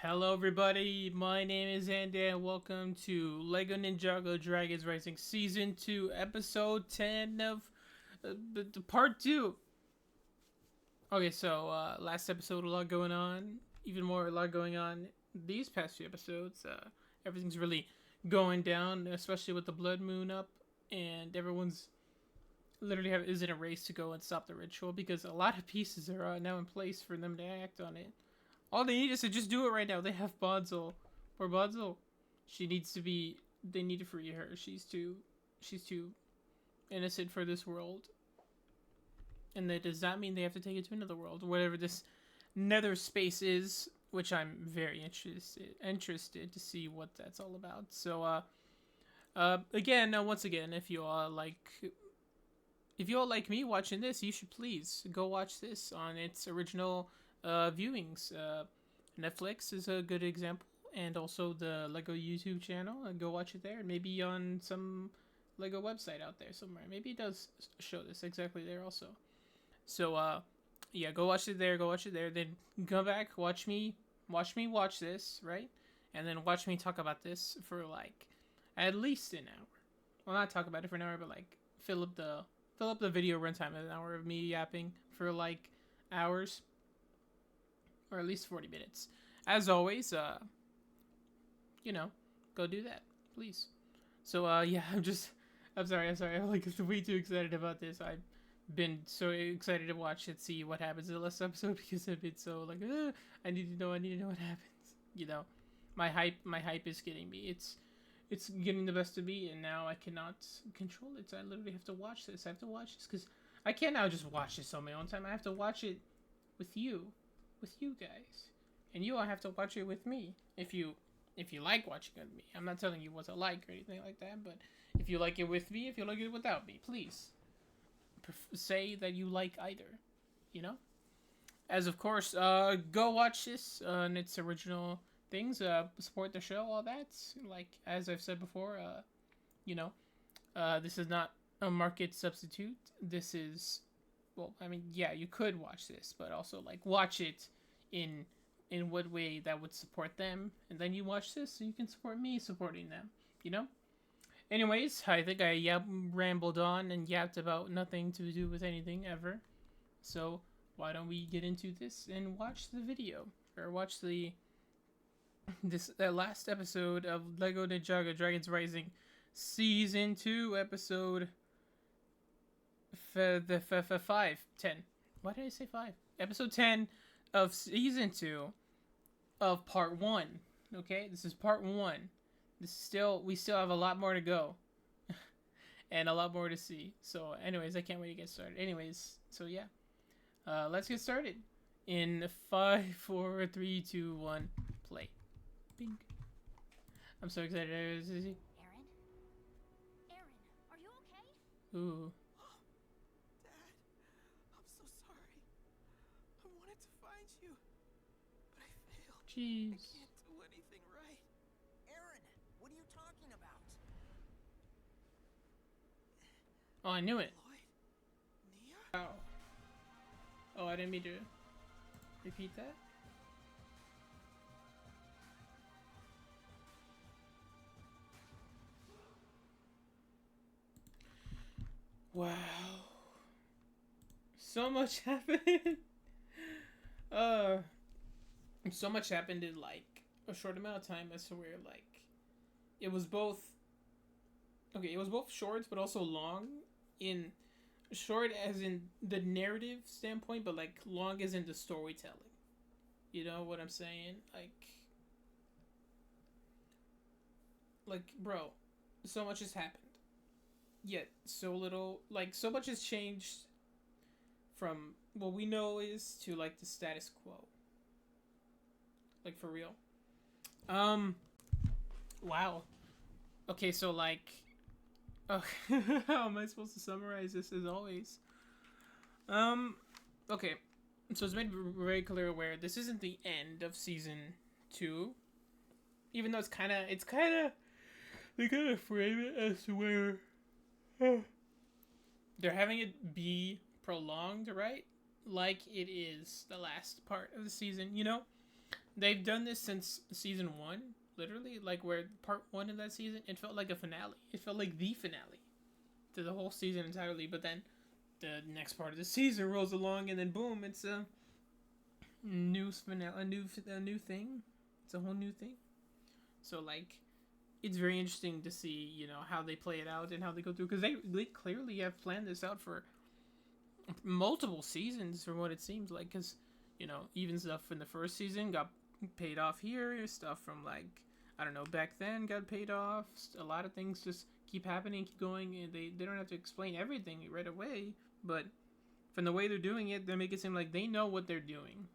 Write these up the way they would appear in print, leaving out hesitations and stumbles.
Hello everybody, my name is ANDAY and welcome to LEGO Ninjago Dragons Rising Season 2 Episode 10 of the Part 2. Okay, so last episode a lot going on, even more a lot going on these past few episodes. Everything's really going down, especially with the blood moon up, and everyone's literally is in a race to go and stop the ritual because a lot of pieces are now in place for them to act on it. All they need is to just do it right now. They have Bonzo. Poor Bonzo. She needs to be. They need to free her. She's too innocent for this world. And that does not mean they have to take it to another world, whatever this nether space is, which I'm very interested to see what that's all about. So, once again, if you all like me watching this, you should please go watch this on its original viewings. Netflix is a good example, and also the Lego YouTube channel. Go watch it there, and maybe on some Lego website out there somewhere. Maybe it does show this exactly there also. So yeah, go watch it there. Go watch it there. Then come back, watch me watch this, right? And then watch me talk about this for like at least an hour. Well, not talk about it for an hour, but like fill up the video runtime of an hour of me yapping for like hours, or at least 40 minutes. As always, go do that, please. So yeah, I'm sorry. I'm like way too excited about this. I've been so excited to watch it, see what happens in the last episode because I've been so like, I need to know what happens. My hype is getting me. It's getting the best of me, and now I cannot control it. So I literally have to watch this. I have to watch this because I can't now just watch this on my own time. I have to watch it with you guys, and you all have to watch it with me if you like watching it with me. I'm not telling you what to like or anything like that, but if you like it with me, if you like it without me, please say that you like either. As of course, go watch this on its original things. Support the show, all that. Like as I've said before, this is not a market substitute. This is, well, I mean, yeah, you could watch this, but also like watch it in what way that would support them, and then you watch this so you can support me supporting them. Anyways, I think I rambled on and yapped about nothing to do with anything ever. So why don't we get into this and watch the video, or watch this last episode of Lego Ninjago Dragons Rising Season 2 episode 10. Why did I say 5? Episode 10 of Season 2 of Part 1. Okay, this is Part 1. We still have a lot more to go. And a lot more to see. So anyways, I can't wait to get started. Anyways, so yeah. Let's get started. In 5, 4, 3, 2, 1, play. Bing. I'm so excited. Aaron? Aaron, are you okay? Ooh. Dad, I'm so sorry. I wanted to find you, but I failed. Jeez. I can't do anything right. Aaron, what are you talking about? Oh, I knew it. Lloyd? Nia? Wow. Oh, I didn't mean to repeat that. Wow. So much happened. uh, so much happened in like a short amount of time, as to where like it was both short but also long. In short as in the narrative standpoint, but like long as in the storytelling. You know what I'm saying? Like bro, so much has happened. Yet so little, like so much has changed from what we know is to like the status quo. Like for real. Wow. Okay, so like, oh, how am I supposed to summarize this as always? Okay. So it's made very clear where this isn't the end of season 2. Even though they kind of frame it as to where they're having it be prolonged, right? Like it is the last part of the season, they've done this since season one, literally. Like where part one of that season, it felt like a finale. It felt like the finale to the whole season entirely. But then the next part of the season rolls along, and then boom, it's a new finale, a new thing. It's a whole new thing. So like, it's very interesting to see, how they play it out and how they go through, because they clearly have planned this out for multiple seasons from what it seems like, because even stuff in the first season got paid off here, stuff from like, I don't know, back then got paid off. A lot of things just keep happening, keep going, and they don't have to explain everything right away, but from the way they're doing it, they make it seem like they know what they're doing,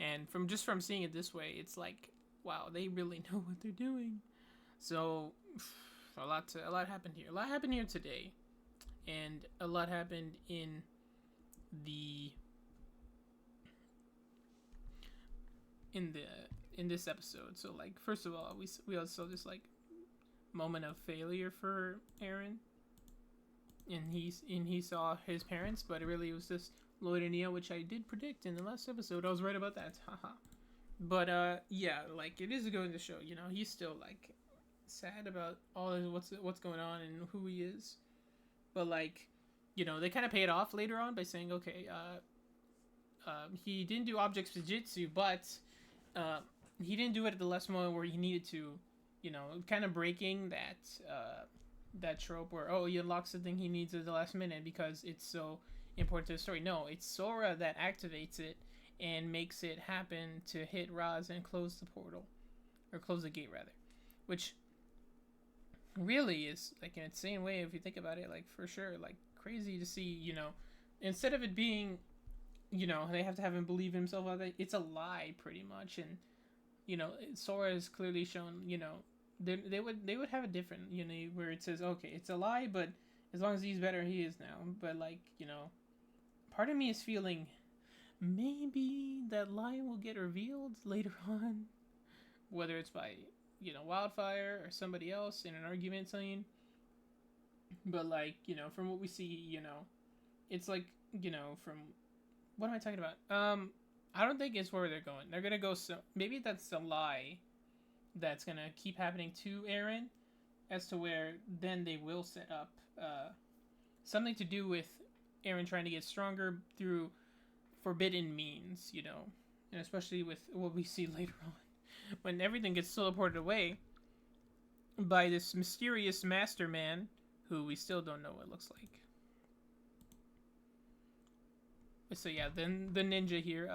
and from seeing it this way, it's like, wow, they really know what they're doing. So a lot happened here. A lot happened here today, and a lot happened in the in this episode. So like, first of all, we also saw this like moment of failure for Aaron, and he saw his parents, but it really was just Lloyd and Neo, which I did predict in the last episode. I was right about that. Haha. But yeah, like it is going to show, he's still like sad about all what's going on and who he is. But like, they kind of pay it off later on by saying, okay, he didn't do object jujitsu, but he didn't do it at the last moment where he needed to, kind of breaking that trope where, oh, he unlocks the thing he needs at the last minute because it's so important to the story. No, it's Sora that activates it and makes it happen to hit Roz and close the portal, or close the gate rather, which really is like an insane way if you think about it. Like for sure, like crazy to see. Instead of it being, they have to have him believe himself. It's a lie pretty much, and Sora has clearly shown. They would have a different where it says, okay, it's a lie, but as long as he's better, he is now. But like part of me is feeling maybe that lie will get revealed later on, whether it's by Wildfire or somebody else in an argument scene. But like from what we see, it's like from what am I talking about? I don't think it's where they're going. They're gonna go, so maybe that's a lie that's gonna keep happening to Aaron, as to where then they will set up something to do with Aaron trying to get stronger through forbidden means, and especially with what we see later on when everything gets teleported away by this mysterious master man who we still don't know what it looks like. So yeah, then the ninja here,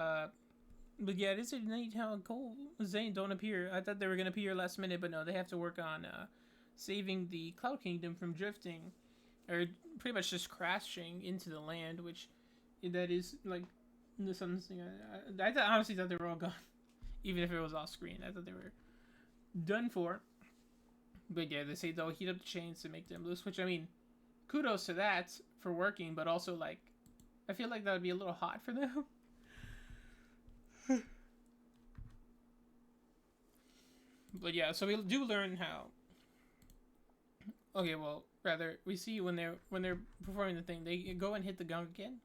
but yeah, it is neat how Cole Zane don't appear. I thought they were gonna appear last minute, but no, they have to work on saving the Cloud Kingdom from drifting, or pretty much just crashing into the land, which that is like something I honestly thought they were all gone, even if it was off screen. I thought they were done for. But yeah, they say they'll heat up the chains to make them loose, which I mean, kudos to that for working, but also like, I feel like that would be a little hot for them. But yeah, so we do learn how. Okay, well, rather we see when they're performing the thing, they go and hit the gong again,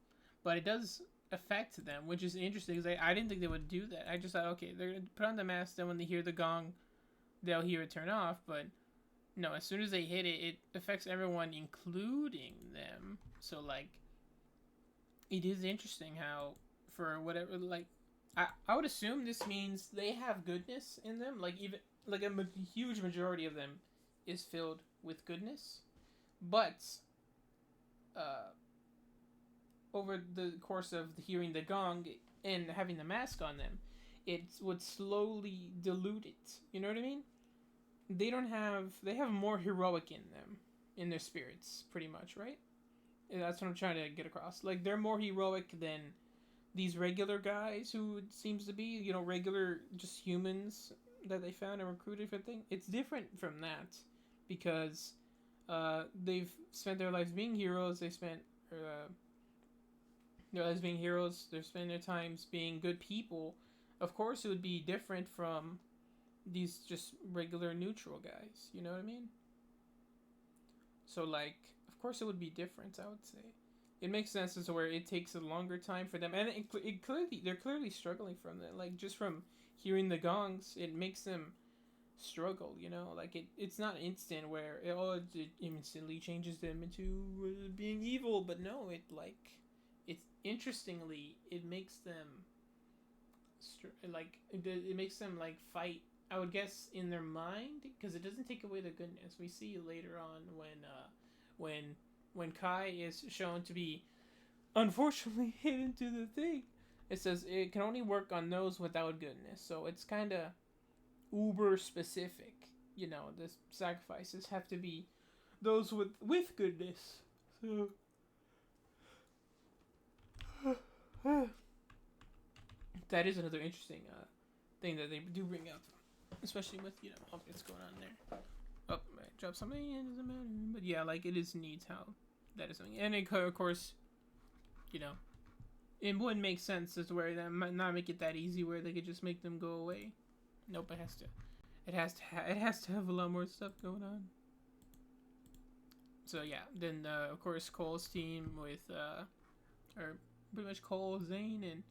but it does affect them, which is interesting because I didn't think they would do that. I just thought, okay, they're gonna put on the mask, then when they hear the gong, they'll hear it turn off. But no, as soon as they hit it, it affects everyone, including them. So like, it is interesting how for whatever, like, I would assume this means they have goodness in them. Like even like a huge majority of them is filled with goodness, but over the course of hearing the gong and having the mask on them, it would slowly dilute it. You know what I mean? They have more heroic in them, in their spirits, pretty much, right? And that's what I'm trying to get across. Like, they're more heroic than these regular guys who it seems to be, regular just humans that they found and recruited for the thing. It's different from that because they've spent their lives being heroes. They spent their lives being heroes. They've spent their times being good people. Of course, it would be different from these just regular neutral guys. You know what I mean? So, like, of course it would be different, I would say. It makes sense as to where it takes a longer time for them. And they're clearly struggling from that. Like, just from hearing the gongs, it makes them struggle. You know, like it's not instant where it instantly changes them into being evil, but no, it's interestingly it makes them it makes them like fight. I would guess in their mind because it doesn't take away their goodness. We see later on when Kai is shown to be unfortunately hit into the thing. It says it can only work on those without goodness. So it's kind of uber specific. You know, the sacrifices have to be those with goodness. So that is another interesting thing that they do bring up, especially with all that's going on there. Oh, I dropped something. It doesn't matter, but yeah, like it is neat how that is something, and it, of course, it wouldn't make sense as to where that might not make it that easy where they could just make them go away. Nope, it has to. It has to have a lot more stuff going on. So yeah, then of course Cole's team with or pretty much Cole, Zane, and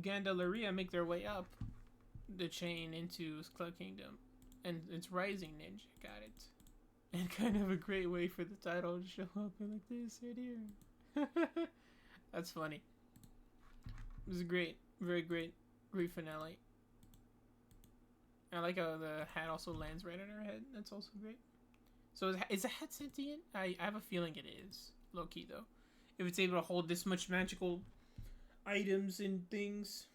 Gandalaria make their way up the chain into Club Kingdom, and it's Rising Ninja. Got it. And kind of a great way for the title to show up like this right here. That's funny. It was a great, very great finale. I like how the hat also lands right on her head. That's also great. So is the hat sentient? I have a feeling it is. Low key though. If it's able to hold this much magical items and things.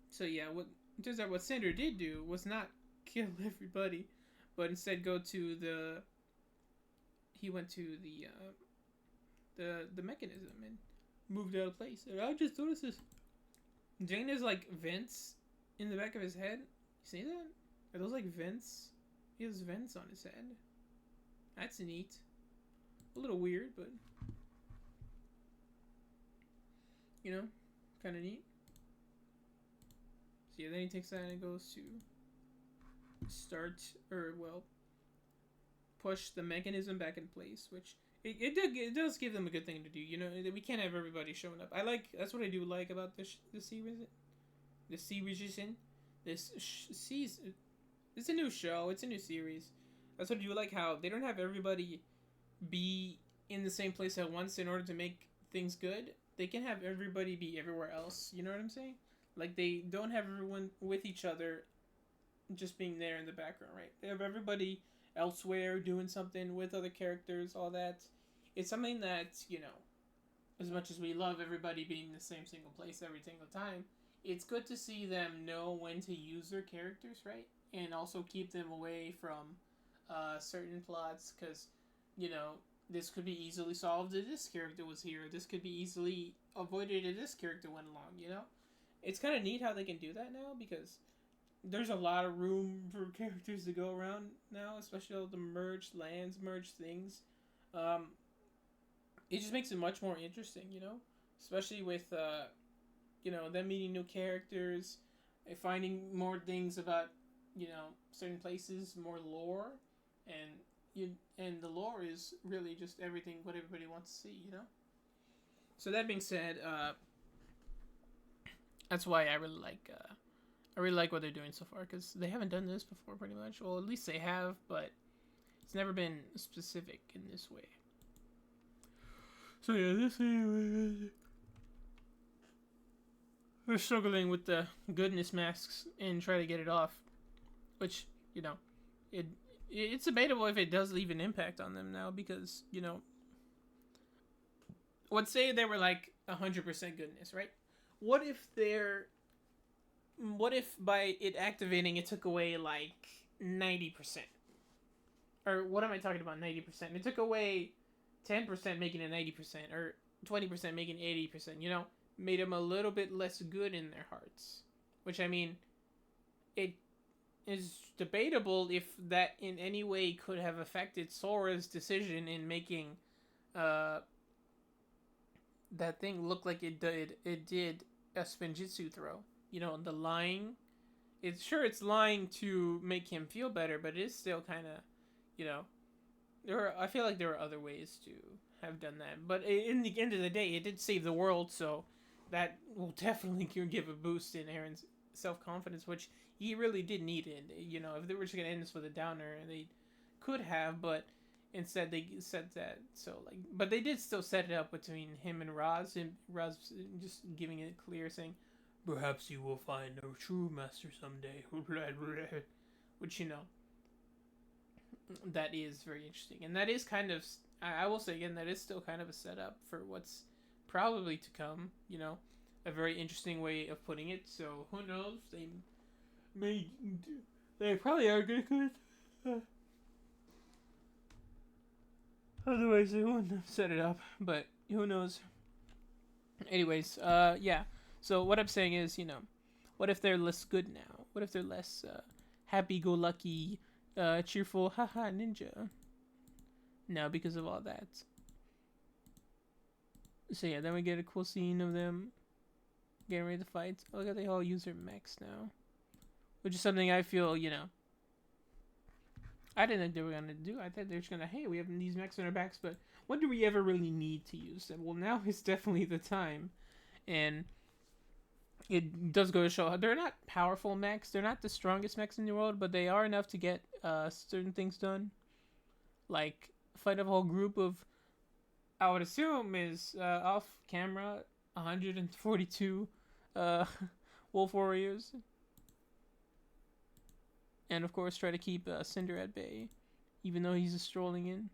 So yeah, what turns out what Cinder did do was not kill everybody, but instead go to the. He went to the mechanism and moved out of place. And I just noticed this. Jane is like vents in the back of his head. You see that? Are those like vents? He has vents on his head. That's neat. A little weird, but kind of neat. So yeah, then he takes that and goes to push the mechanism back in place, which it does give them a good thing to do. We can't have everybody showing up. That's what I do like about this series. The season. Season. It's a new show. It's a new series. That's what I do like, how they don't have everybody be in the same place at once in order to make things good. They can have everybody be everywhere else. You know what I'm saying? Like, they don't have everyone with each other just being there in the background, right? They have everybody elsewhere doing something with other characters, all that. It's something that, as much as we love everybody being in the same single place every single time, it's good to see them know when to use their characters, right? And also keep them away from certain plots, because, this could be easily solved if this character was here. This could be easily avoided if this character went along, It's kind of neat how they can do that now, because there's a lot of room for characters to go around now, especially all the merged lands, merged things. It just makes it much more interesting, Especially with, them meeting new characters, finding more things about, certain places, more lore, and the lore is really just everything what everybody wants to see, So that being said, that's why I really like what they're doing so far, because they haven't done this before, pretty much. Well, at least they have, but it's never been specific in this way. So yeah, we're struggling with the goodness masks and try to get it off, which it's debatable if it does leave an impact on them now, because let's say they were like 100% goodness, right? What if by it activating it took away like 90%? Or what am I talking about, 90%? It took away 10%, making it 90%, or 20%, making it 80%, made them a little bit less good in their hearts. Which, I mean, it is debatable if that in any way could have affected Sora's decision in making that thing look like it did a Spinjitzu throw. The lying. It's lying to make him feel better, but it is still kind of, I feel like there were other ways to have done that. But in the end of the day, it did save the world, so that will definitely give a boost in Aaron's self-confidence, which he really did need it. You know, if they were just gonna end this with a downer, they could have, but instead they said that. So like, but they did still set it up between him and Roz just giving it clear, saying, "Perhaps you will find a true master someday," which you know, that is very interesting, and that is kind of. I will say again, that is still kind of a setup for what's probably to come. You know, a very interesting way of putting it. So who knows? May they probably are good. Otherwise, they wouldn't have set it up. But who knows? Anyways, yeah. So what I'm saying is, you know, what if they're less good now? What if they're less happy-go-lucky, cheerful, haha, ninja? Now because of all that. So yeah, then we get a cool scene of them getting ready to fight. Oh, look how they all use their mechs now, which is something I feel, you know, I didn't think they were gonna do. I thought they were just gonna, hey, we have these mechs on our backs, but when do we ever really need to use them? Well, now is definitely the time, and it does go to show they're not powerful mechs. They're not the strongest mechs in the world, but they are enough to get certain things done, like fight a whole group of, I would assume is off camera 142 wolf warriors, and of course try to keep Cinder at bay, even though he's just strolling in.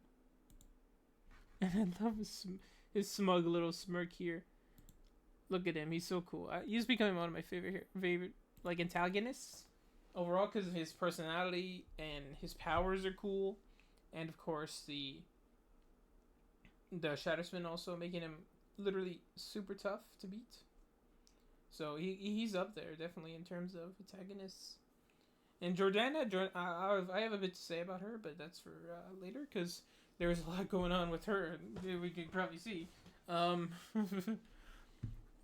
And I love his smug little smirk here. Look at him, he's so cool. He's becoming one of my favorite like antagonists overall because of his personality, and his powers are cool, and of course the Shatterspin also making him literally super tough to beat. So he's up there definitely in terms of antagonists. And Jordana, I have a bit to say about her, but that's for later because there's a lot going on with her. We can probably see.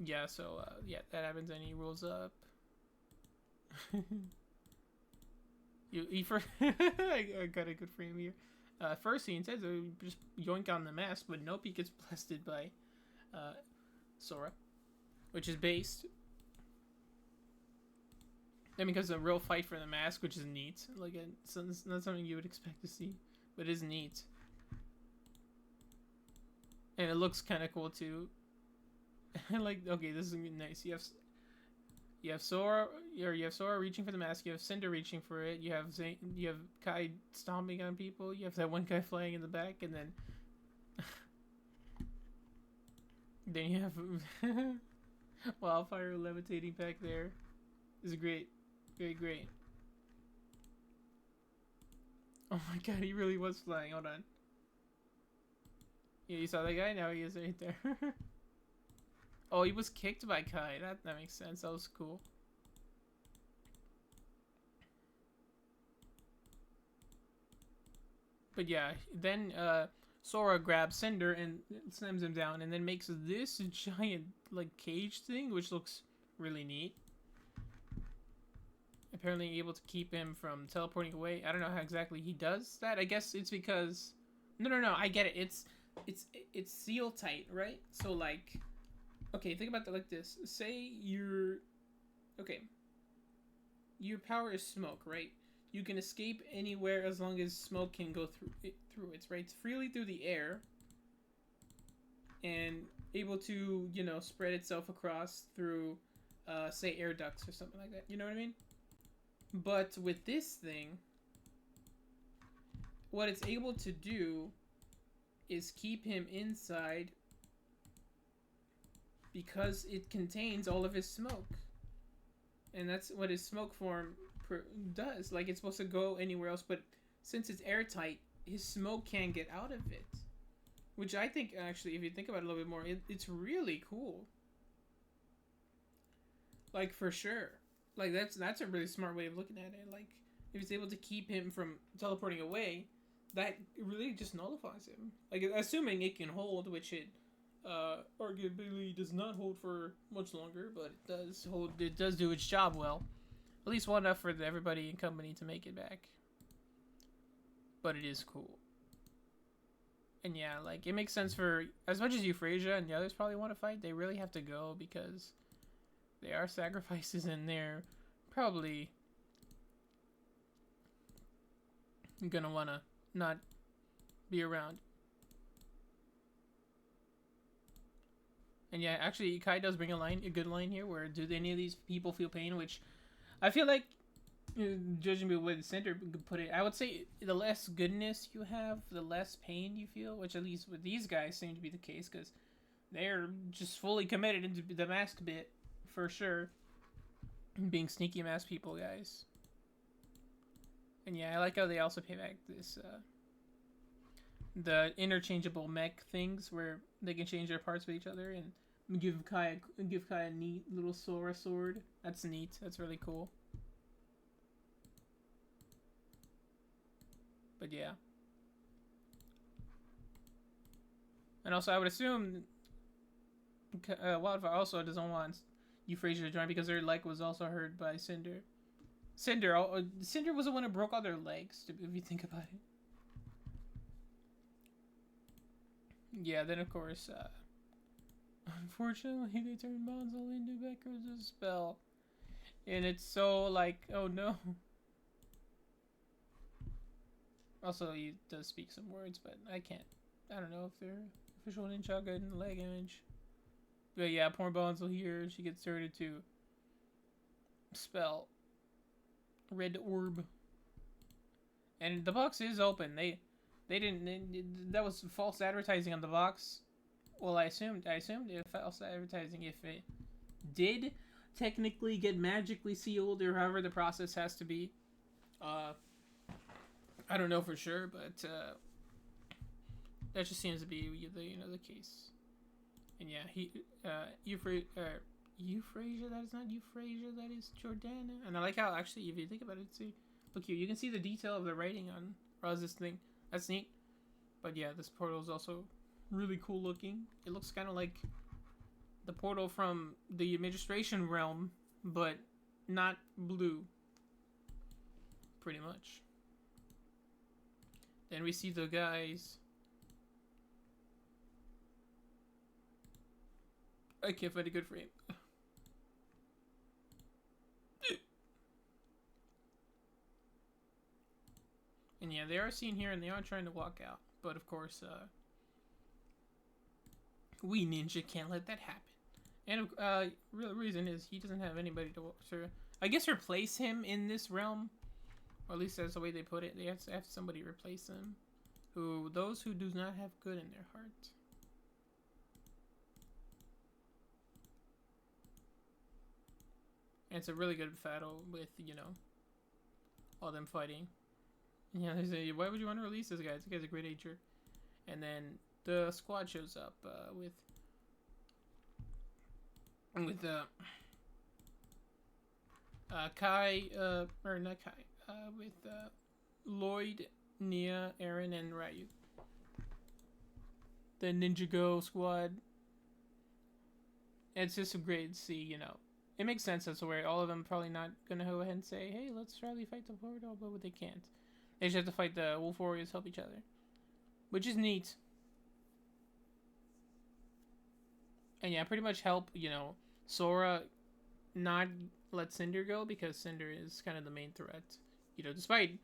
Yeah, so yeah, that happens, and he rolls up. I got a good frame here. First he intends to just yoink on the mask, but nope, he gets blasted by Sora, which is based. Then becomes a real fight for the mask, which is neat. Like, it's not something you would expect to see, but it is neat. And it looks kind of cool too. Like, okay, this is gonna be nice. You have Sora, or you have Sora reaching for the mask. You have Cinder reaching for it. You have you have Kai stomping on people. You have that one guy flying in the back, and then you have Wildfire levitating back there. This is great, great. Oh my god, he really was flying. Hold on. Yeah, you saw that guy. Now he is right there. Oh, he was kicked by Kai. That makes sense. That was cool. But yeah, then Sora grabs Cinder and slams him down, and then makes this giant like cage thing, which looks really neat. Apparently able to keep him from teleporting away. I don't know how exactly he does that. I guess it's because no. I get it. It's seal tight, right? So like. Okay, think about that like this. Say your power is smoke, right? You can escape anywhere as long as smoke can go through it, right? It's freely through the air and able to, you know, spread itself across through, say, air ducts or something like that. You know what I mean? But with this thing, what it's able to do is keep him inside because it contains all of his smoke, and that's what his smoke form does. Like, it's supposed to go anywhere else, but since it's airtight, his smoke can't get out of it, which I think, actually, if you think about it a little bit more, it's really cool. Like, for sure. Like, that's a really smart way of looking at it. Like, if it's able to keep him from teleporting away, that really just nullifies him. Like, assuming it can hold, which it arguably does not hold for much longer, but it does hold. It does do its job well, at least well enough for everybody in company to make it back. But it is cool, And yeah, like it makes sense for as much as Euphrasia and the others probably want to fight, they really have to go because they are sacrifices and they're probably gonna wanna not be around. And yeah, actually, Kai does bring a good line here. Where do any of these people feel pain? Which I feel like, judging by the way the center could put it, I would say the less goodness you have, the less pain you feel. Which at least with these guys seem to be the case because they're just fully committed into the mask bit for sure. Being sneaky mask people, guys. And yeah, I like how they also pay back this the interchangeable mech things where they can change their parts with each other and give Kai a neat little Sora sword. That's neat. That's really cool. But yeah. And also, I would assume Wildfire also doesn't want Euphrasia to join because their leg was also hurt by Cinder. Cinder was the one who broke all their legs, if you think about it. Yeah, then of course, unfortunately, they turned Bonzel into Becker's spell. And it's so like, oh no. Also, he does speak some words, but I don't know if they're official Ninjago in the leg image. But yeah, poor Bonzel here, she gets started to spell Red Orb. And the box is open. That was false advertising on the box. Well, I assumed it false advertising if it did technically get magically sealed or however the process has to be. I don't know for sure, but that just seems to be the case. And yeah, Euphrasia, that is not Euphrasia, that is Jordana. And I like how actually, if you think about it, see, look here, you can see the detail of the writing on Roz's thing. That's neat. But yeah, this portal is also really cool looking. It looks kind of like the portal from the Administration Realm, but not blue. Pretty much. Then we see the guys. I can't find a good frame. And yeah, they are seen here and they are trying to walk out. But of course, we ninja can't let that happen. And real reason is he doesn't have anybody to I guess replace him in this realm. Or at least that's the way they put it. They have to have somebody replace him. Those who do not have good in their heart. And it's a really good battle with, all them fighting. Yeah, they say, why would you want to release this guy? This guy's a great ager. And then the squad shows up with Kai, or not Kai, with Lloyd, Nia, Aaron, and Ryu. The Ninjago squad. It's just great to see, It makes sense as to where all of them probably not gonna go ahead and say, hey, let's try to fight the portal, but they can't. They just have to fight the Wolf Warriors, help each other. Which is neat. And yeah, pretty much help, Sora not let Cinder go, because Cinder is kind of the main threat. Despite,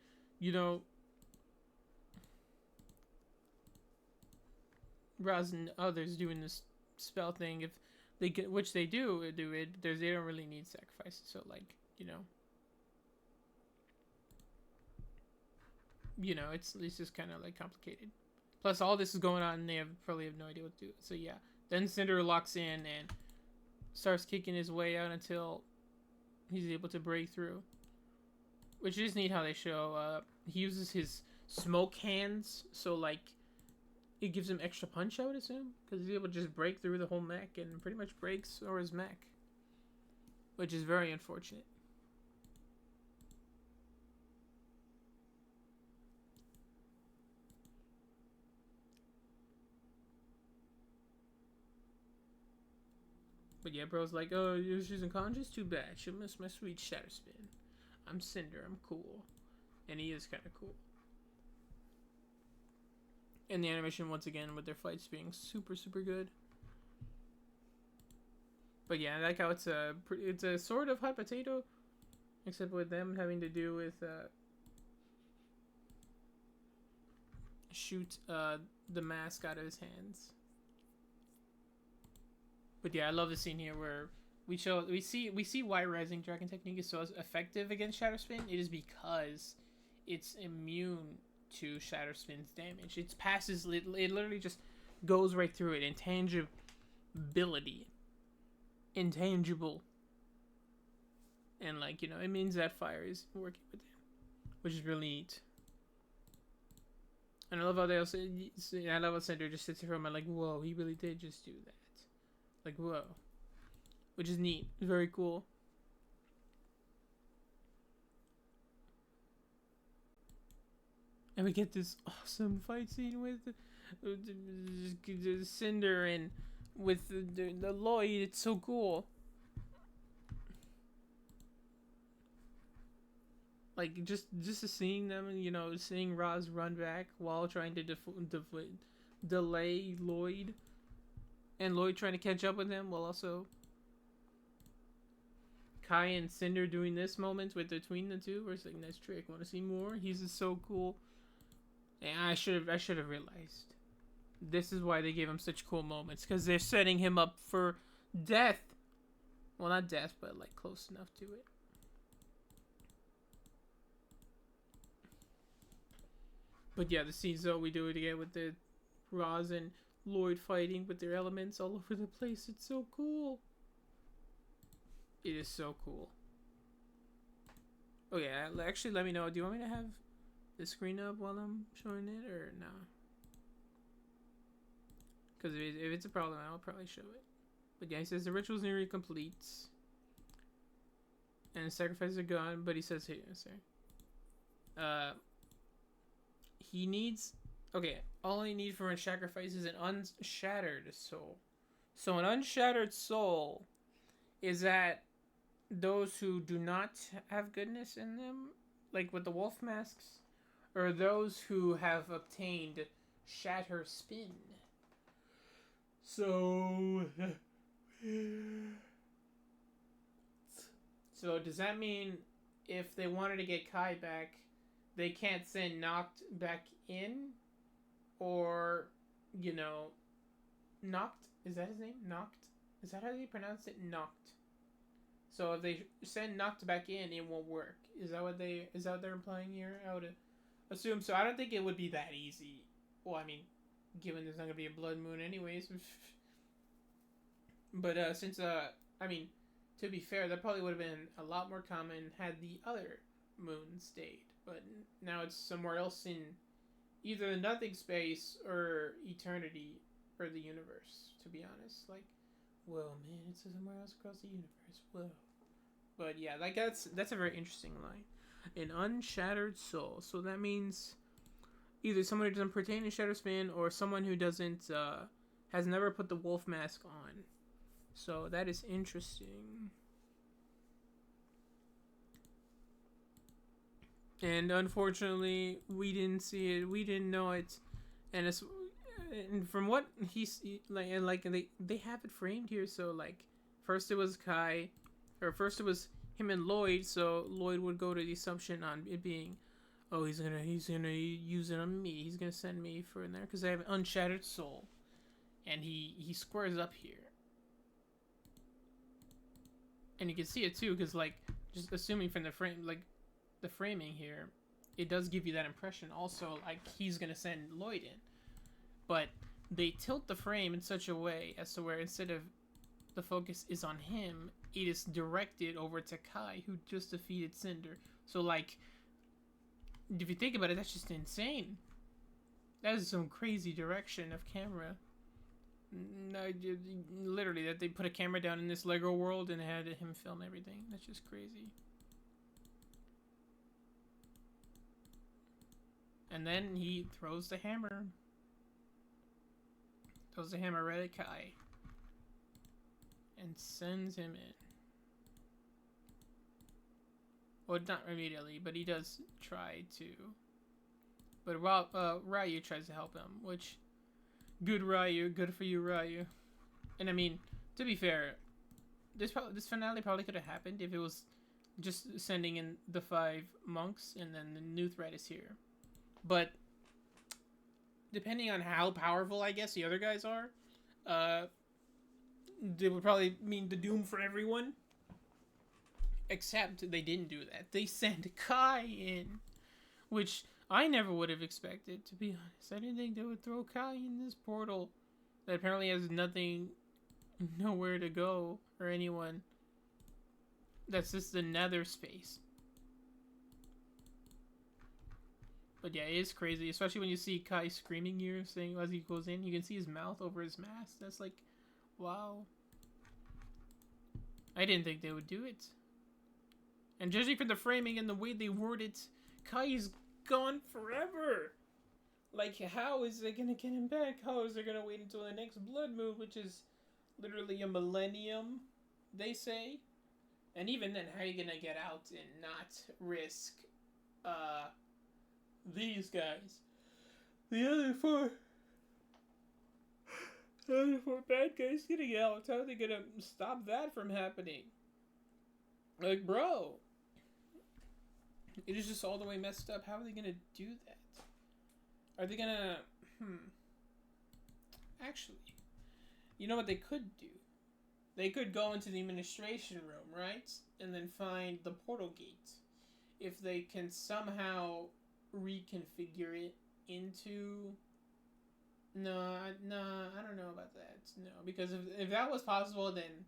Raz and others doing this spell thing, if they get, which they do it, they don't really need sacrifices, so like, it's just kind of like complicated. Plus, all this is going on, and they probably have no idea what to do. So yeah, then Cinder locks in and starts kicking his way out until he's able to break through. Which is neat how they show. He uses his smoke hands, so like it gives him extra punch, I would assume, because he's able to just break through the whole mech and pretty much breaks Sora's mech, which is very unfortunate. But yeah, bro's like, oh, she's unconscious? Too bad. She'll miss my sweet shatter spin. I'm Cinder. I'm cool. And he is kind of cool. And the animation, once again, with their fights being super, super good. But yeah, I like how it's a sort of hot potato, except with them having to do with shoot the mask out of his hands. But yeah, I love the scene here where we see why Rising Dragon technique is so effective against Shadow Spin. It is because it's immune to Shadow Spin's damage. It passes. It literally just goes right through it. Intangible, and like, you know, it means that fire is working with him, which is really neat. And I love how they also, I love how Cinder just sits here and I'm like, whoa, he really did just do that. Like, whoa. Which is neat. Very cool. And we get this awesome fight scene with Cinder and with the Lloyd. It's so cool. Like, just seeing them, you know, seeing Roz run back while trying to delay Lloyd, and Lloyd trying to catch up with him, while also Kai and Cinder doing this moment with between the two, where it's like, nice trick, want to see more? He's just so cool. And I should have realized. This is why they gave him such cool moments, because they're setting him up for death. Well, not death, but like close enough to it. But yeah, the scenes though we do it again with the Roz and Lloyd fighting with their elements all over the place. It's so cool. It is so cool. Oh yeah, actually let me know. Do you want me to have the screen up while I'm showing it or no? Because if it's a problem, I'll probably show it. But yeah, he says the ritual's nearly complete. And sacrifices are gone, but he says here, sorry. He needs... Okay, all I need for a sacrifice is an unshattered soul. So an unshattered soul is that those who do not have goodness in them, like with the wolf masks, or those who have obtained shatter spin. So... So does that mean if they wanted to get Kai back, they can't send Noct back in? Or, you know, Noct? Is that his name? Noct? Is that how you pronounce it? Noct. So if they send Noct back in, it won't work. Is that what they're implying here? I would assume so. I don't think it would be that easy. Well, I mean, given there's not gonna be a blood moon anyways. But since I mean, to be fair, that probably would have been a lot more common had the other moon stayed. But now it's somewhere else in either the nothing space or eternity or the universe, to be honest. Like, whoa, man, it's somewhere else across the universe. Whoa. But yeah, like that's a very interesting line. An unshattered soul. So that means either someone who doesn't pertain to Shadow Spin or someone who doesn't has never put the wolf mask on. So that is interesting. And unfortunately, we didn't see it. We didn't know it. And from what he's like they have it framed here. So like, first it was Kai, or first it was him and Lloyd. So Lloyd would go to the assumption on it being, oh, he's gonna use it on me. He's gonna send me for in there because I have an unshattered soul, and he squares up here. And you can see it too, because like, just assuming from the frame, like the framing here, it does give you that impression also, like he's gonna send Lloyd in. But they tilt the frame in such a way as to where instead of the focus is on him, it is directed over to Kai, who just defeated Cinder. So like, if you think about it, that's just insane. That is some crazy direction of camera. No, literally, that they put a camera down in this Lego world and had him film everything. That's just crazy. And then he throws the hammer. Throws the hammer right at Kai. And sends him in. Well, not immediately, but he does try to But Ryu tries to help him, which good Ryu, good for you Ryu. And I mean, to be fair, this finale probably could have happened if it was just sending in the 5 monks and then the new threat is here. But depending on how powerful I guess the other guys are, they would probably mean the doom for everyone. Except they didn't do that. They sent Kai in, which I never would have expected, to be honest. I didn't think they would throw Kai in this portal that apparently has nowhere to go, or anyone. That's just the nether space. But yeah, it is crazy, especially when you see Kai screaming here, saying as he goes in, you can see his mouth over his mask. That's like, wow. I didn't think they would do it. And judging from the framing and the way they word it, Kai is gone forever. Like, how is they gonna get him back? How is they gonna wait until the next blood moon, which is literally a millennium, they say? And even then, how are you gonna get out and not risk these guys? The other four bad guys getting out. How are they gonna stop that from happening? Like, bro, it is just all the way messed up. How are they gonna do that? Are they gonna actually, you know what they could do? They could go into the administration room, right? And then find the portal gate. If they can somehow reconfigure it into... No, I don't know about that. No, because if that was possible, then,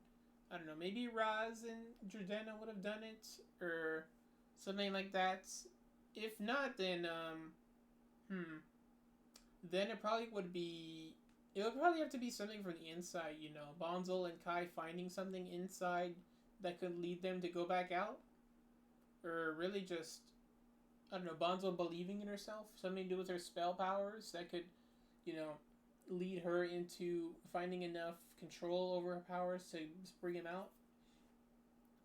I don't know, maybe Raz and Jordana would have done it, or something like that. If not, then, then it probably would be... It would probably have to be something from the inside, you know. Bonzel and Kai finding something inside that could lead them to go back out. Or really just, I don't know, Bonzel believing in herself. Something to do with her spell powers that could, you know, lead her into finding enough control over her powers to bring him out.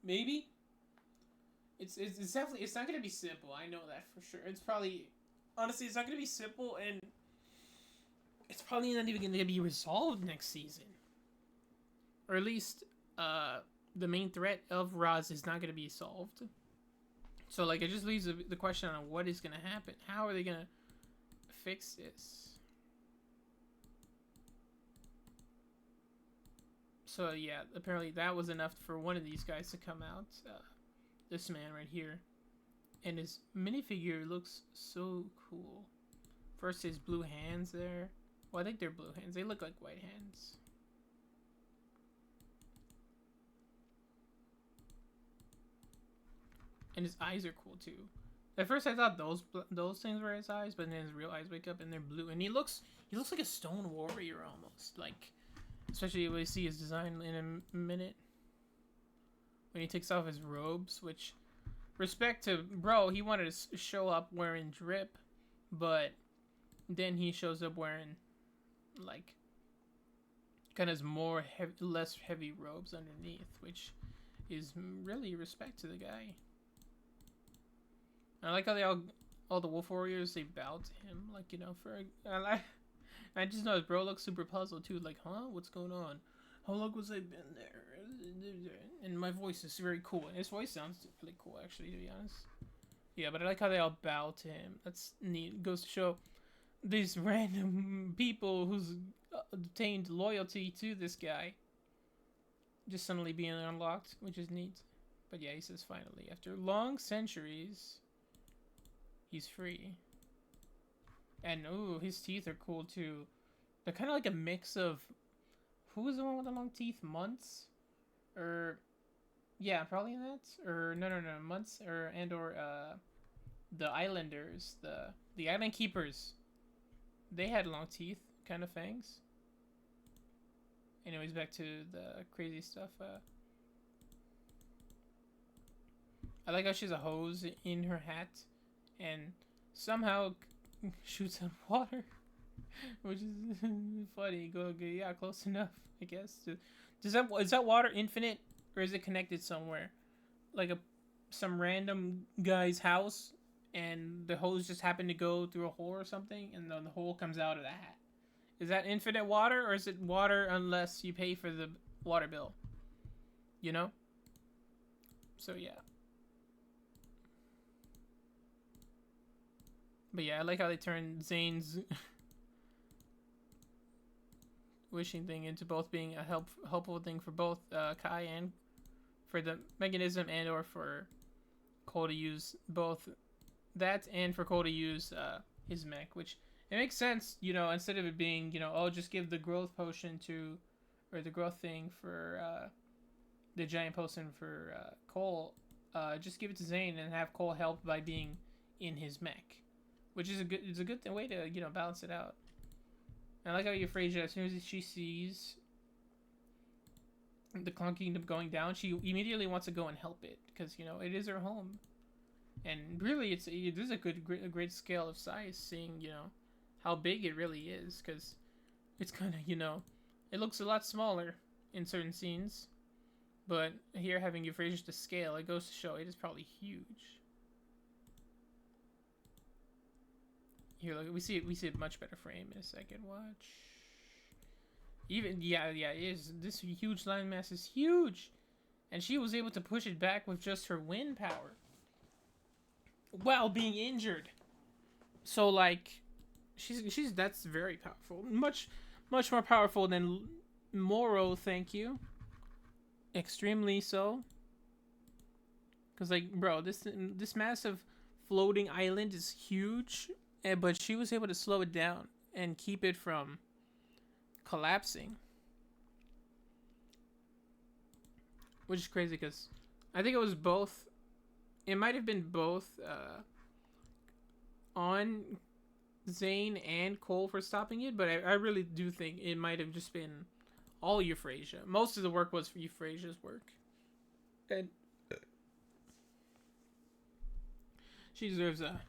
Maybe? It's definitely, it's not going to be simple. I know that for sure. It's probably, honestly, it's not going to be simple, and it's probably not even going to be resolved next season. Or at least, the main threat of Raz is not going to be solved. So, like, it just leaves the question on what is going to happen. How are they going to fix this? So, yeah, apparently that was enough for one of these guys to come out. This man right here. And his minifigure looks so cool. First, his blue hands there. Well, I think they're blue hands. They look like white hands. And his eyes are cool too. At first, I thought those things were his eyes, but then his real eyes wake up and they're blue. And he looks like a stone warrior almost. Like, especially when you see his design in a minute. When he takes off his robes, which, respect to bro, he wanted to show up wearing drip, but then he shows up wearing, like, kind of more less heavy robes underneath, which is really respect to the guy. I like how they all the wolf warriors, they bow to him, like, you know, I just know his bro looks super puzzled too, like, huh, what's going on? How long was I been there? And my voice is very cool, and his voice sounds really cool, actually, to be honest. Yeah, but I like how they all bow to him. That's neat. It goes to show these random people who's obtained loyalty to this guy just suddenly being unlocked, which is neat. But yeah, he says finally, after long centuries, he's free. And ooh, his teeth are cool too. They're kind of like a mix of, who was the one with the long teeth? Months? Or, yeah, probably that. Or no, Months or the Islanders, the Island Keepers. They had long teeth, kind of fangs. Anyways, back to the crazy stuff. I like how she has a hose in her hat, and somehow shoots out water, which is funny. Yeah, close enough, I guess. Is that water infinite, or is it connected somewhere, like some random guy's house, and the hose just happened to go through a hole or something, and then the hole comes out of the hat. Is that infinite water, or is it water unless you pay for the water bill? You know? So yeah. But yeah, I like how they turned Zane's wishing thing into both being a helpful thing for both Kai and for the mechanism, and or for Cole to use both that, and for Cole to use his mech, which it makes sense, you know, instead of it being, you know, oh, just give the growth potion to, or the growth thing for the giant potion for Cole, just give it to Zane and have Cole help by being in his mech, which is a good way to, you know, balance it out. And I like how Euphrasia, as soon as she sees the Clown Kingdom going down, she immediately wants to go and help it, because, you know, it is her home. And really, it is a great scale of size, seeing, you know, how big it really is, because it's kind of, you know, it looks a lot smaller in certain scenes, but here, having Euphrasia to scale, it goes to show it is probably huge. Here, look, we see a much better frame in a second. Watch. Even yeah, it is. This huge landmass is huge, and she was able to push it back with just her wind power, while being injured. So like, she's that's very powerful. Much more powerful than Moro. Thank you. Extremely so. Cause like, bro, this massive floating island is huge, but she was able to slow it down and keep it from collapsing, which is crazy, because I think it was both. It might have been both on Zane and Cole for stopping it, but I really do think it might have just been all Euphrasia. Most of the work was for Euphrasia's work, and she deserves a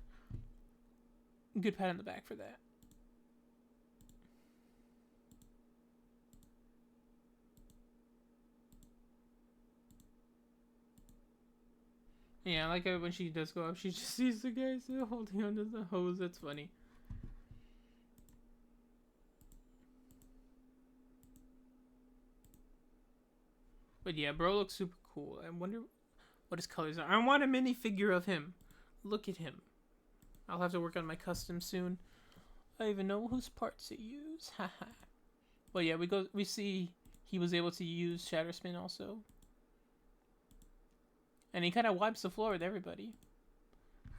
good pat on the back for that. Yeah, I like when she does go up, she just sees the guys holding onto the hose. That's funny. But yeah, bro looks super cool. I wonder what his colors are. I want a minifigure of him. Look at him. I'll have to work on my custom soon. I even know whose parts to use. Haha. Well, yeah, we see he was able to use Shatter Spin also. And he kind of wipes the floor with everybody.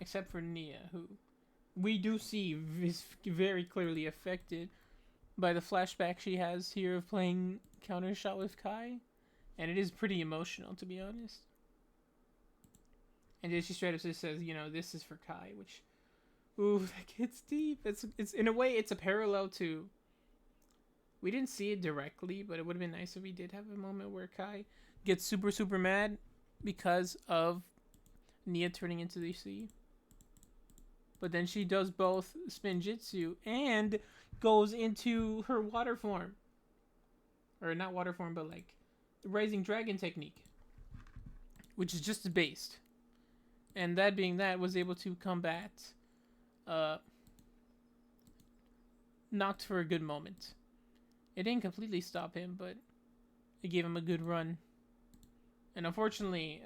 Except for Nia, who we do see is very clearly affected by the flashback she has here of playing counter shot with Kai. And it is pretty emotional, to be honest. And then she straight up just says, you know, this is for Kai, which, ooh, that gets deep. It's in a way, it's a parallel to, we didn't see it directly, but it would have been nice if we did have a moment where Kai gets super mad because of Nia turning into the sea. But then she does both spin jutsu and goes into her water form. Or not water form, but like the Rising Dragon technique, which is just based. And that being that, was able to combat Knocked for a good moment. It didn't completely stop him, but it gave him a good run. And unfortunately,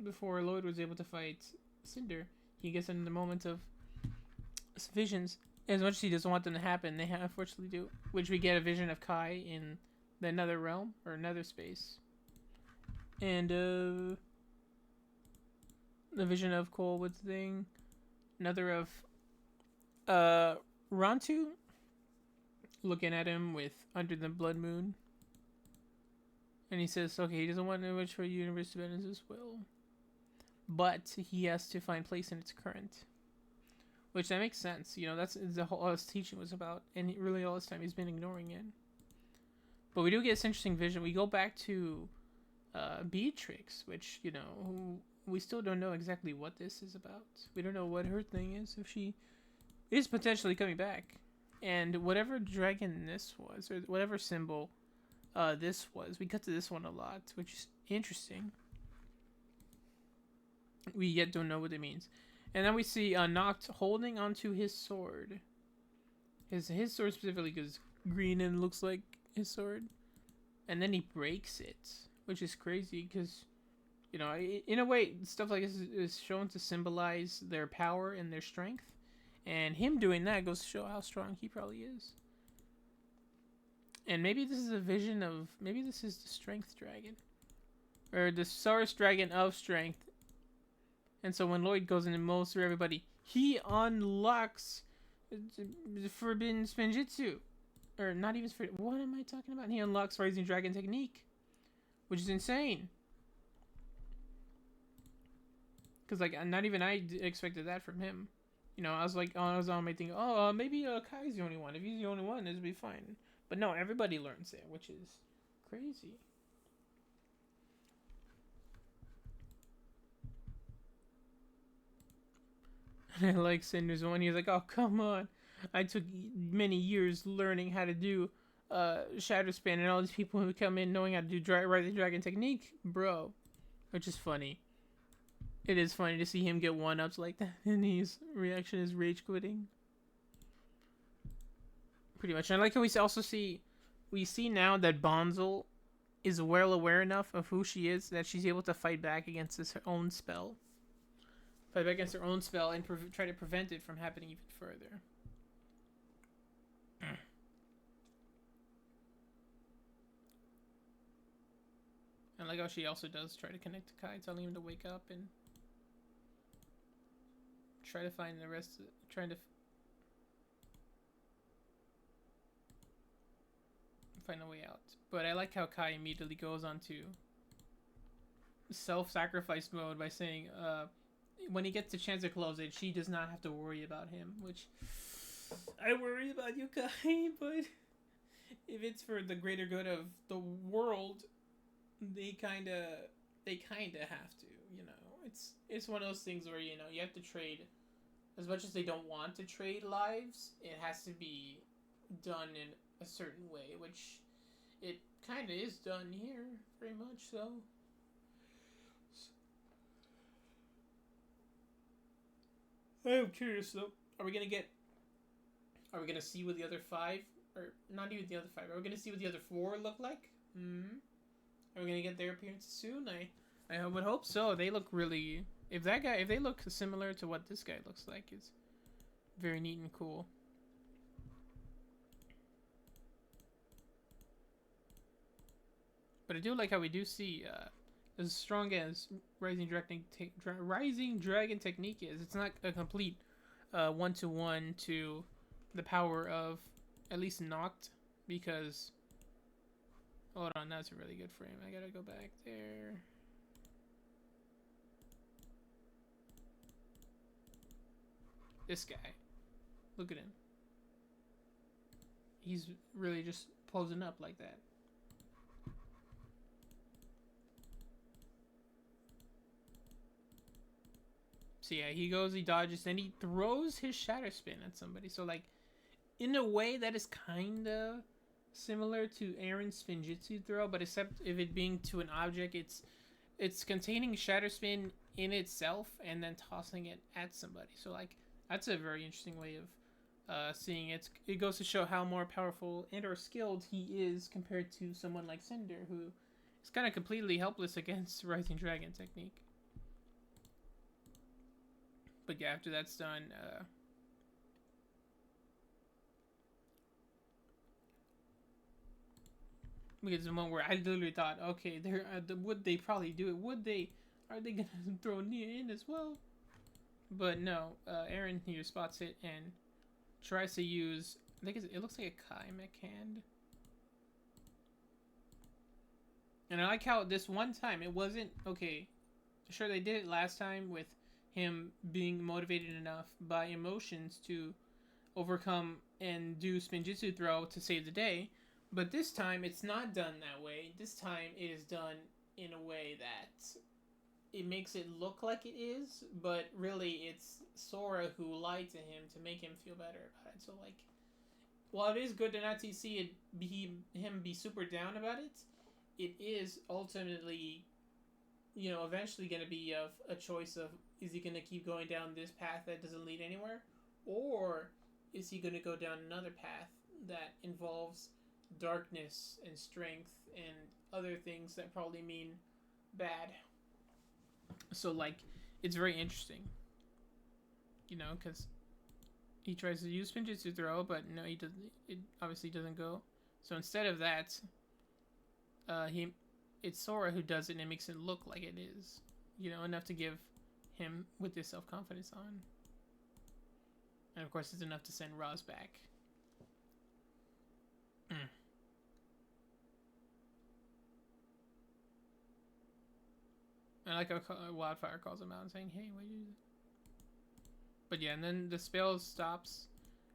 before Lloyd was able to fight Cinder, he gets in the moment of visions. As much as he doesn't want them to happen, they unfortunately do. Which we get a vision of Kai in the another realm, or another space. And the vision of Cole with the thing. Another of Rantu looking at him with Under the Blood Moon. And he says, okay, he doesn't want to wish for the universe to bend as his will, but he has to find place in its current. Which that makes sense. You know, that's the whole all his teaching was about. And really all this time he's been ignoring it. But we do get this interesting vision. We go back to Beatrix, which, you know, we still don't know exactly what this is about. We don't know what her thing is, if she is potentially coming back. And whatever dragon this was, or whatever symbol this was, we cut to this one a lot, which is interesting. We yet don't know what it means. And then we see Noct holding onto his sword. His sword specifically is green and looks like his sword. And then he breaks it, which is crazy because, you know, in a way, stuff like this is shown to symbolize their power and their strength. And him doing that goes to show how strong he probably is. And maybe this is a vision of, maybe this is the Strength Dragon. Or the Source Dragon of Strength. And so when Lloyd goes in and mows through everybody, he unlocks the Forbidden Spinjitzu. Or not even for what am I talking about? He unlocks Rising Dragon Technique, which is insane. Because like not even I expected that from him. You know, I was on my thing. Oh, maybe Kai's the only one. If he's the only one, it'll be fine. But no, everybody learns it, which is crazy. And I like Cinder's one. He's like, oh come on, I took many years learning how to do Shadow Span, and all these people who come in knowing how to do Rising Dragon Technique, bro. Which is funny. It is funny to see him get one-ups like that, and his reaction is rage quitting. Pretty much. And I like how we see now that Bonzel is well aware enough of who she is that she's able to fight back against her own spell. Fight back against her own spell and try to prevent it from happening even further. And like how she also does try to connect to Kai, telling him to wake up and try to find the rest. Trying to find a way out. But I like how Kai immediately goes on to self-sacrifice mode by saying, when he gets the chance to close it, she does not have to worry about him. Which I worry about you, Kai, but if it's for the greater good of the world, they kinda have to. You know, it's one of those things where you know you have to trade. As much as they don't want to trade lives, it has to be done in a certain way, which it kind of is done here, very much so. I am curious though. Are we gonna see what the other 5, or not even the other 5? Are we gonna see what the other 4 look like? Are we gonna get their appearances soon? I would hope so. They look really. If they look similar to what this guy looks like, it's very neat and cool. But I do like how we do see as strong as Rising Dragon Technique is, it's not a complete one-to-one to the power of at least Noct, because hold on, that's a really good frame. I gotta go back there. This guy, look at him. He's really just posing up like that. So yeah, he goes, he dodges, and he throws his Shatter Spin at somebody. So like, in a way, that is kind of similar to Aaron's Spinjitzu throw, but except if it being to an object, it's containing Shatter Spin in itself and then tossing it at somebody. So like, that's a very interesting way of seeing it. It goes to show how more powerful and or skilled he is compared to someone like Cinder, who is kind of completely helpless against Rising Dragon Technique. But yeah, after that's done, because the moment where I literally thought, okay, would they probably do it? Are they gonna throw Nia in as well? But no, Aaron here spots it and tries to use, I think it looks like a Kai mech hand. And I like how this one time, it wasn't, okay, sure they did it last time with him being motivated enough by emotions to overcome and do Spinjitzu throw to save the day. But this time, it's not done that way. This time, it is done in a way that it makes it look like it is, but really it's Sora who lied to him to make him feel better about it. So like, while it is good to not see him be super down about it, it is ultimately, eventually going to be of a choice of, is he going to keep going down this path that doesn't lead anywhere, or is he going to go down another path that involves darkness and strength and other things that probably mean bad. So like, it's very interesting, because he tries to use Spinjitzu throw, but no, he doesn't. It obviously doesn't go. So instead of that, it's Sora who does it, and it makes it look like it is, enough to give him with his self-confidence on. And of course, it's enough to send Roz back. I like how Wildfire calls him out and saying, "Hey, what are you?" But yeah, and then the spell stops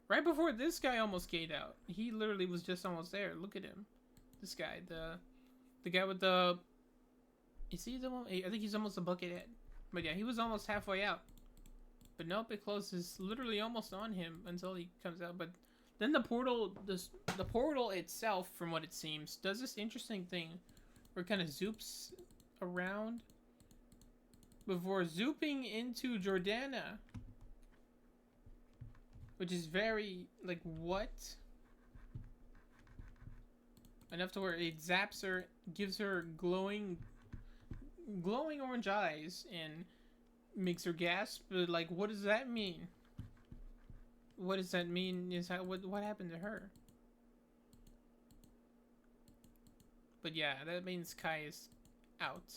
right before this guy almost gate out. He literally was just almost there. Look at him. This guy, the guy with the. Is he the one? I think he's almost a bucket head. But yeah, he was almost halfway out. But nope, it closes literally almost on him until he comes out. But then the portal itself, from what it seems, does this interesting thing where it kind of zoops around before zooping into Jordana. Which is very, like, what? Enough to where it zaps her, gives her glowing orange eyes, and makes her gasp. But, like, what does that mean? What does that mean? What happened to her? But yeah, that means Kai is out.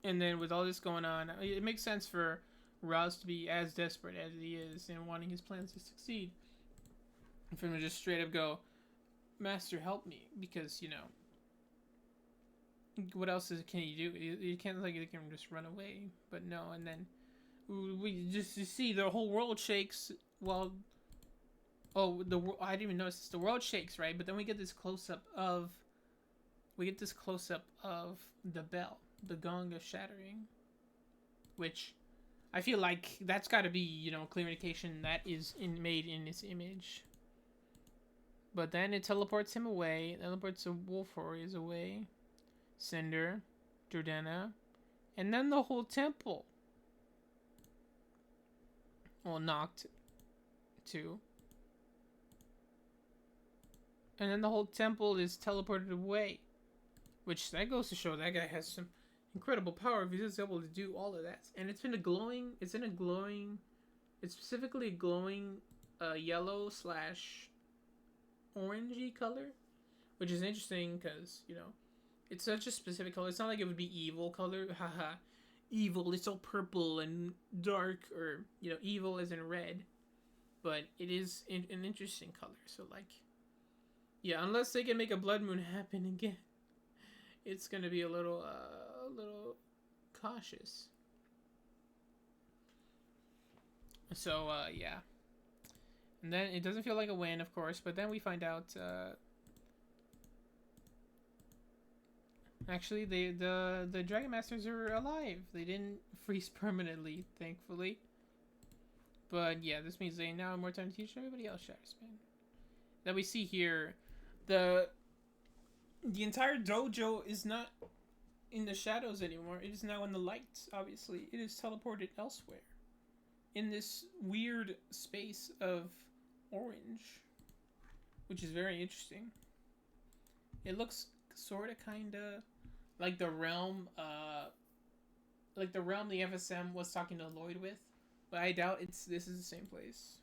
And then with all this going on, it makes sense for Roz to be as desperate as he is and wanting his plans to succeed. And for him to just straight up go, "Master, help me," because what else can he do? You can't like he can just run away. But no, and then we just see the whole world shakes. Well, I didn't even notice this. The world shakes, right? But then we get this close up of the bell, the gong of shattering, which I feel like that's got to be, clear indication that is made in this image. But then it teleports him away. It teleports the Wolf Warriors away. Cinder, Jordana, and then the whole temple. Well, knocked too. And then the whole temple is teleported away. Which, that goes to show that guy has some incredible power if he's able to do all of that. And it's specifically a glowing yellow / orangey color, which is interesting because it's such a specific color. It's not like it would be evil color. Haha, evil, it's all purple and dark, or evil as in red, but it is an interesting color. So like, yeah, unless they can make a blood moon happen again, it's gonna be a little cautious. So yeah, and then it doesn't feel like a win, of course, but then we find out actually the Dragon Masters are alive. They didn't freeze permanently, thankfully. But yeah, this means they now have more time to teach everybody else Shatter Spin. That we see here, the entire dojo is not in the shadows anymore. It is now in the light, obviously. It is teleported elsewhere. In this weird space of orange. Which is very interesting. It looks sorta kinda like the realm the FSM was talking to Lloyd with. But I doubt this is the same place.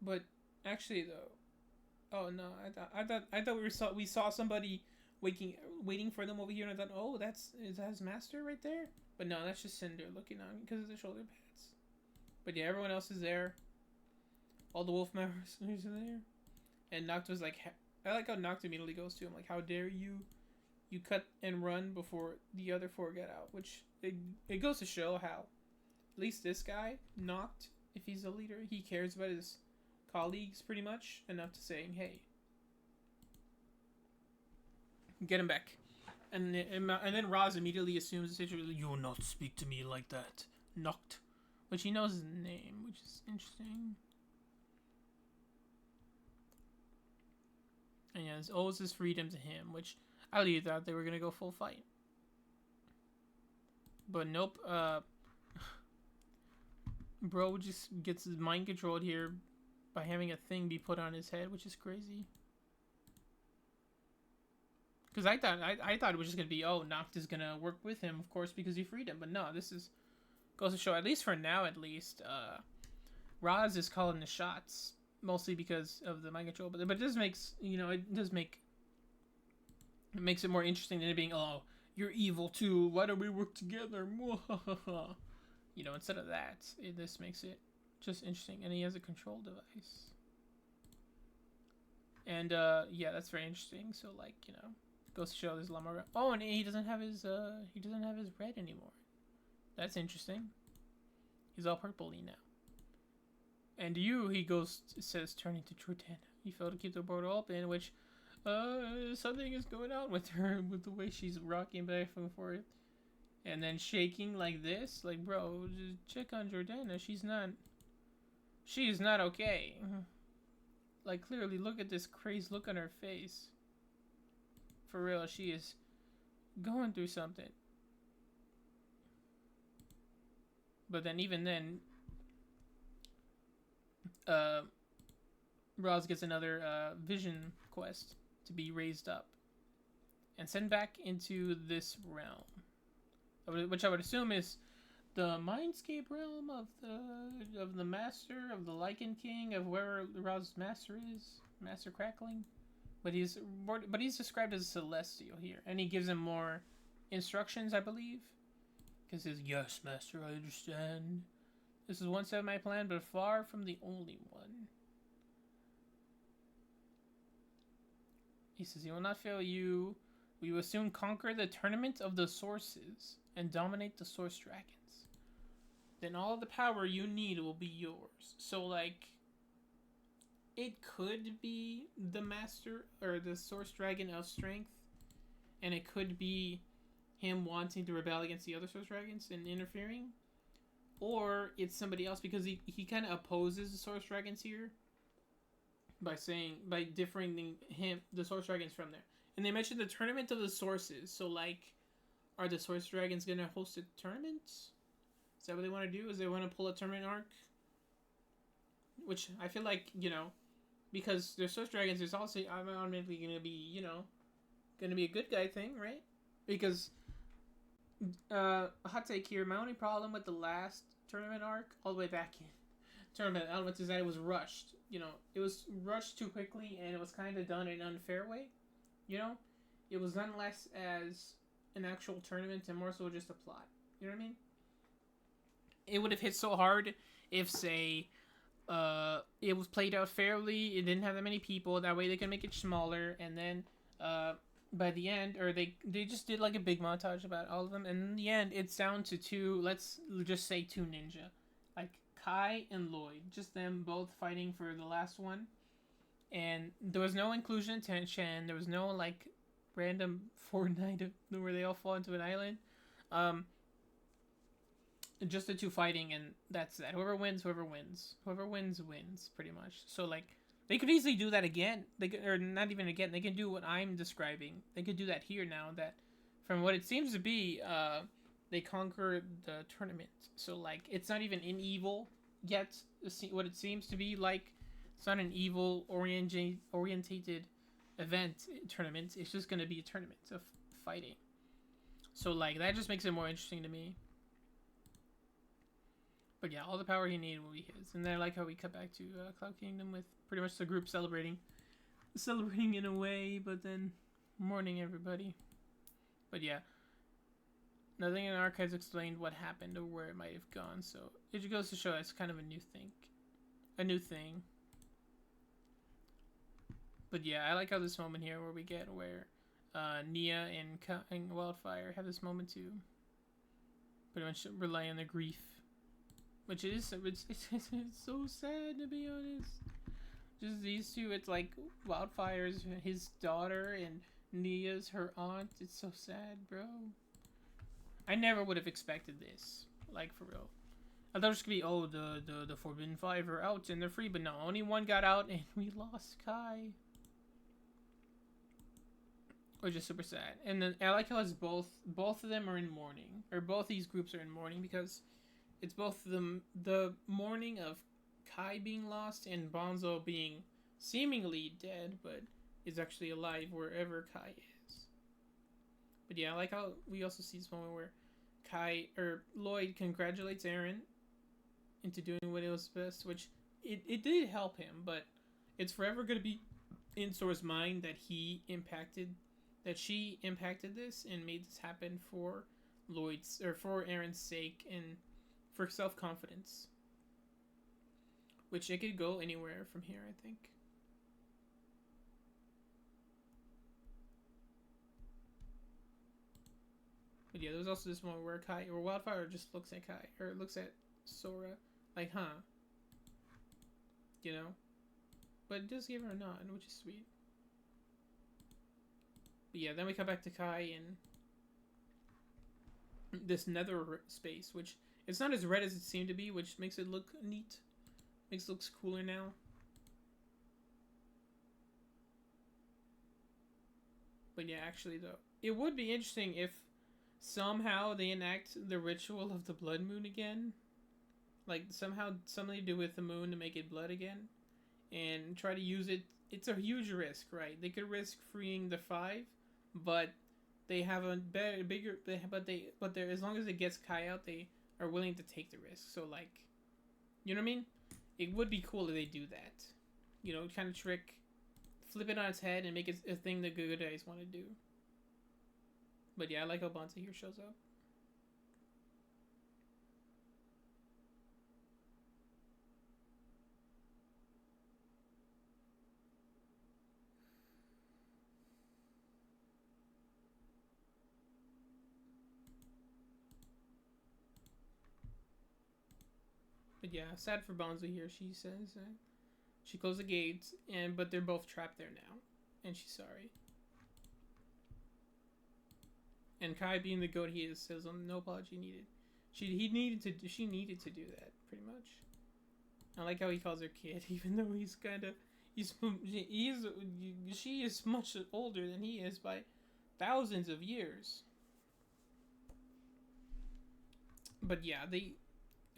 But actually, though, oh no, I thought we saw somebody waiting for them over here, and I thought, oh, is that his master right there? But no, that's just Cinder looking on because of the shoulder pads. But yeah, everyone else is there. All the wolf members are there, and Noct was like, I like how Noct immediately goes to him like, how dare you cut and run before the other four get out, which it goes to show how at least this guy, Noct, if he's a leader, he cares about his colleagues pretty much enough to saying, hey, get him back. And then Roz immediately assumes the situation. You will not speak to me like that, Noct, which he knows his name, which is interesting. And yeah, this owes his freedom to him, which I really thought they were gonna go full fight. But nope, bro just gets his mind controlled here by having a thing be put on his head, which is crazy. Because I thought it was just gonna be, oh, Noct is gonna work with him, of course, because he freed him. But no, this is goes to show, at least for now, at least, Roz is calling the shots, mostly because of the mind control. But it does makes, you know, it makes it more interesting than it being, oh, you're evil too, why don't we work together? You know, instead of that, this makes it just interesting. And he has a control device. And yeah, that's very interesting. So like, you know, goes to show this llama. Oh, and he doesn't have his red anymore. That's interesting. He's all purpley now. And he says, turning to Jordana. He failed to keep the portal open, which, something is going on with her, with the way she's rocking back and forth. And then shaking like this. Like, bro, just check on Jordana. She is not okay. Like, clearly, look at this crazed look on her face. For real, she is going through something. But then, even then, Roz gets another vision quest to be raised up and sent back into this realm, which I would assume is the Mindscape realm of the Master, of the Lycan King, of where Roz's master is, Master Crackling. But he's described as a celestial here, and he gives him more instructions, I believe. Because he says, yes, Master, I understand. This is one step of my plan, but far from the only one. He says, he will not fail you. We will soon conquer the tournament of the sources and dominate the source dragons. Then all the power you need will be yours. So, like, it could be the master or the source dragon of strength, and it could be him wanting to rebel against the other source dragons and interfering, or it's somebody else, because he kind of opposes the source dragons here by differing the source dragons from there. And they mentioned the tournament of the sources. So, like, are the source dragons gonna host a tournament? Is that what they want to do? Is they want to pull a tournament arc? Which I feel like, you know, because they're source dragons, there's also automatically gonna be, you know, gonna be a good guy thing, right? Because hot take here, my only problem with the last tournament arc, all the way back in tournament elements, is that it was rushed. You know, it was rushed too quickly, and it was kind of done in an unfair way. You know, it was done less as an actual tournament and more so just a plot. You know what I mean? It would have hit so hard if, say, it was played out fairly. It didn't have that many people. That way they can make it smaller, and then by the end, or they just did like a big montage about all of them, and in the end, it's down to two. Let's just say two ninja, like Kai and Lloyd, just them both fighting for the last one. And there was no inclusion tension. There was no like random Fortnite where they all fall into an island. Just the two fighting, and that's that. Whoever wins, wins pretty much. So like, they could easily do that again. They could, or not even again. They can do what I'm describing. They could do that here now. That, from what it seems to be, they conquer the tournament. So like, it's not even in evil yet. What it seems to be like. It's not an evil orientated event tournament. It's just gonna be a tournament of fighting. So like, that just makes it more interesting to me. But yeah, all the power he needed will be his. And then I like how we cut back to Cloud Kingdom with pretty much the group celebrating in a way, but then mourning everybody. But yeah, nothing in the archives explained what happened or where it might have gone. So it just goes to show it's kind of a new thing. But yeah, I like how this moment here where we get where Nia and Wildfire have this moment to pretty much rely on their grief. Which is, it's so sad, to be honest. Just these two, it's like Wildfire's his daughter and Nia's her aunt. It's so sad, bro. I never would have expected this, like, for real. I thought it was gonna be, oh, the Forbidden Five are out and they're free, but no, only one got out and we lost Kai. which is super sad. And then I like how it's both of them are in mourning, or both these groups are in mourning because it's both the mourning of Kai being lost and Bonzo being seemingly dead, but is actually alive wherever Kai is. But yeah, I like how we also see this moment where Lloyd congratulates Eren into doing what it was best, which it did help him, but it's forever gonna be in Sora's mind that she impacted this and made this happen for for Eren's sake and for self-confidence. Which it could go anywhere from here, I think. But yeah, there was also this moment where Wildfire just looks at Kai, or looks at Sora, like, huh? You know? But it does give her a nod, which is sweet. But yeah, then we come back to Kai in this nether space, which it's not as red as it seemed to be, which makes it look neat. Makes it looks cooler now. But yeah, actually though, it would be interesting if somehow they enact the ritual of the blood moon again. Like somehow something to do with the moon to make it blood again. And try to use it. It's a huge risk, right? They could risk freeing the 5, but they have a bigger. But as long as it gets Kai out, they are willing to take the risk. So like, you know what I mean? It would be cool if they do that. You know, kind of flip it on its head and make it a thing the good guys want to do. But yeah, I like how Bonzo here shows up. But yeah, sad for Bonzo here. She says she closed the gates, but they're both trapped there now, and she's sorry. And Kai, being the goat he is, says no apology needed. She needed to do that pretty much. I like how he calls her kid, even though she is much older than he is by thousands of years. But yeah,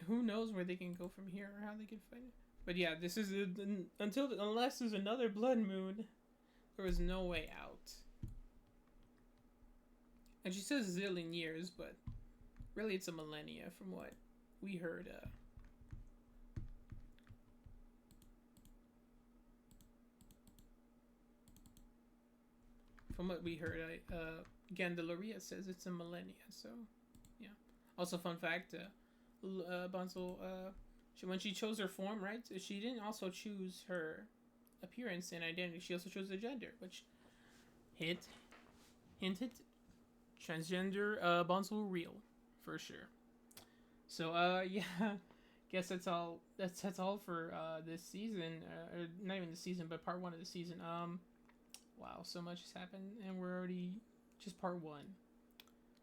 who knows where they can go from here or how they can fight it. But yeah, this is unless there's another blood moon, there is no way out. And she says zillion years, but really it's a millennia from what we heard. From what we heard, Gandalaria says it's a millennia. So, yeah. Also, fun fact: Bonzo, when she chose her form, right? She didn't also choose her appearance and identity. She also chose her gender, which hinted transgender Bonzo real for sure. So yeah, guess that's all. That's all for this season. Or not even the season, but part 1 of the season. Wow, so much has happened, and we're already just part 1.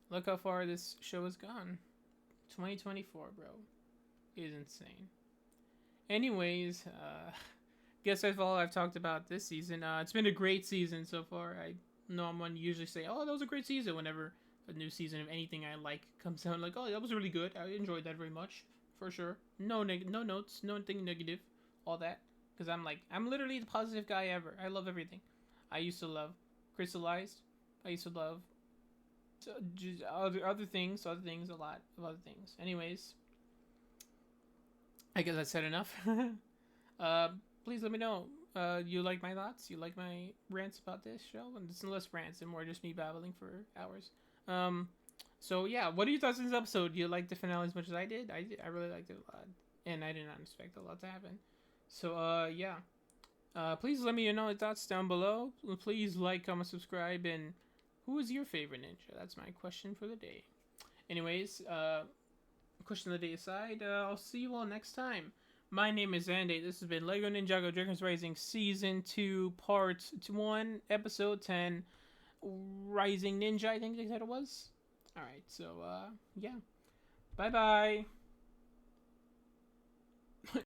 Look how far this show has gone. 2024, bro. It is insane. Anyways, guess that's all I've talked about this season. It's been a great season so far. I know I'm one to usually say, oh, that was a great season whenever a new season of anything I like comes out. Like, oh, that was really good. I enjoyed that very much, for sure. No notes, nothing negative, all that. Because I'm literally the positive guy ever. I love everything. I used to love Crystallized. I used to love just other things, a lot of other things. Anyways, I guess I said enough. Please let me know. You like my thoughts? You like my rants about this show? And it's less rants and more just me babbling for hours. So yeah, what are your thoughts on this episode? Do you like the finale as much as I did? I really liked it a lot, and I did not expect a lot to happen. So yeah. Please let me know your thoughts down below. Please like, comment, subscribe, and who is your favorite ninja? That's my question for the day. Anyways, question of the day aside, I'll see you all next time. My name is ANDAY. This has been LEGO Ninjago Dragons Rising Season 2, Part 1, Episode 10, Rising Ninja, I think they said it was. Alright, so, yeah. Bye-bye.